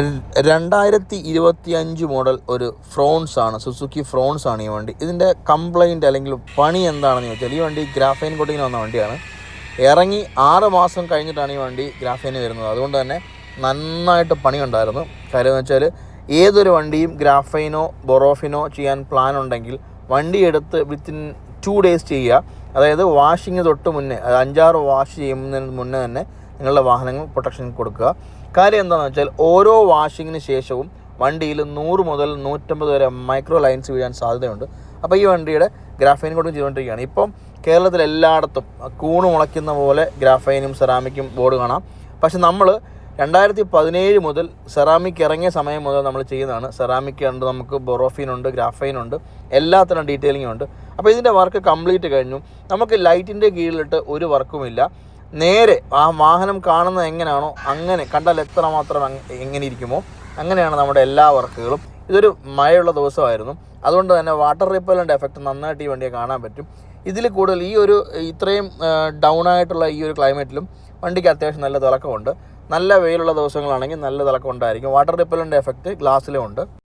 2025 model ഒരു Fronx ആണ്, Suzuki Fronx ആണ് ഈ വണ്ടി. ഇതിൻ്റെ കംപ്ലൈൻറ്റ് അല്ലെങ്കിൽ പണി എന്താണെന്ന് ചോദിച്ചാൽ, ഈ വണ്ടി ഗ്രാഫൈൻ കോട്ടിങ്ങിന് വന്ന വണ്ടിയാണ്. ഇറങ്ങി 6 മാസം കഴിഞ്ഞിട്ടാണ് ഈ വണ്ടി ഗ്രാഫൈന് വരുന്നത്. അതുകൊണ്ട് തന്നെ നന്നായിട്ട് പണിയുണ്ടായിരുന്നു. കാര്യം എന്ന് വെച്ചാൽ, ഏതൊരു വണ്ടിയും ഗ്രാഫൈനോ ബൊറോഫിനോ ചെയ്യാൻ പ്ലാൻ ഉണ്ടെങ്കിൽ വണ്ടി എടുത്ത് വിത്തിൻ 2 days ചെയ്യുക. അതായത് വാഷിങ് തൊട്ട് മുന്നേ, 5-6 വാഷ് ചെയ്യുന്നതിന് മുന്നേ തന്നെ നിങ്ങളുടെ വാഹനങ്ങൾ പ്രൊട്ടക്ഷൻ കൊടുക്കുക. കാര്യം എന്താണെന്ന് വെച്ചാൽ, ഓരോ വാഷിങ്ങിന് ശേഷവും വണ്ടിയിൽ 100 മുതൽ 150 വരെ മൈക്രോ ലൈൻസ് വീഴാൻ സാധ്യതയുണ്ട്. അപ്പോൾ ഈ വണ്ടിയുടെ ഗ്രാഫൈൻ കോട്ടിങ് ചെയ്തുകൊണ്ടിരിക്കുകയാണ്. ഇപ്പം കേരളത്തിൽ എല്ലായിടത്തും കൂണ് മുളയ്ക്കുന്ന പോലെ ഗ്രാഫൈനും സെറാമിക്കും ബോർഡ് കാണാം. പക്ഷെ നമ്മൾ 2017 മുതൽ സെറാമിക് ഇറങ്ങിയ സമയം മുതൽ നമ്മൾ ചെയ്യുന്നതാണ്. സെറാമിക് ഉണ്ട്, നമുക്ക് ബൊറോഫിനുണ്ട്, ഗ്രാഫൈനുണ്ട്, എല്ലാത്തരം ഡീറ്റെയിലിംഗ് ഉണ്ട്. അപ്പോൾ ഇതിൻ്റെ വർക്ക് കംപ്ലീറ്റ് കഴിഞ്ഞു. നമുക്ക് ലൈറ്റിൻ്റെ കീഴിലിട്ട് ഒരു വർക്കുമില്ല. നേരെ ആ വാഹനം കാണുന്നത് എങ്ങനെയാണോ അങ്ങനെ കണ്ടാൽ എത്രമാത്രം എങ്ങനെ ഇരിക്കുമോ അങ്ങനെയാണ് നമ്മുടെ എല്ലാ വർക്കുകളും. ഇതൊരു മഴയുള്ള ദിവസമായിരുന്നു, അതുകൊണ്ട് തന്നെ വാട്ടർ റിപ്പല്ലൻ്റ് എഫക്റ്റ് നന്നായിട്ട് ഈ വണ്ടിയെ കാണാൻ പറ്റും. ഇതിൽ കൂടുതൽ ഇത്രയും ഡൗൺ ആയിട്ടുള്ള ഈ ഒരു ക്ലൈമറ്റിലും വണ്ടിക്ക് അത്യാവശ്യം നല്ല തിളക്കമുണ്ട്. നല്ല വെയിലുള്ള ദിവസങ്ങളാണെങ്കിൽ നല്ല തിളക്കം ഉണ്ടായിരിക്കും. വാട്ടർ റിപ്പല്ലൻ്റ് എഫക്റ്റ് ഗ്ലാസ്സിലും ഉണ്ട്.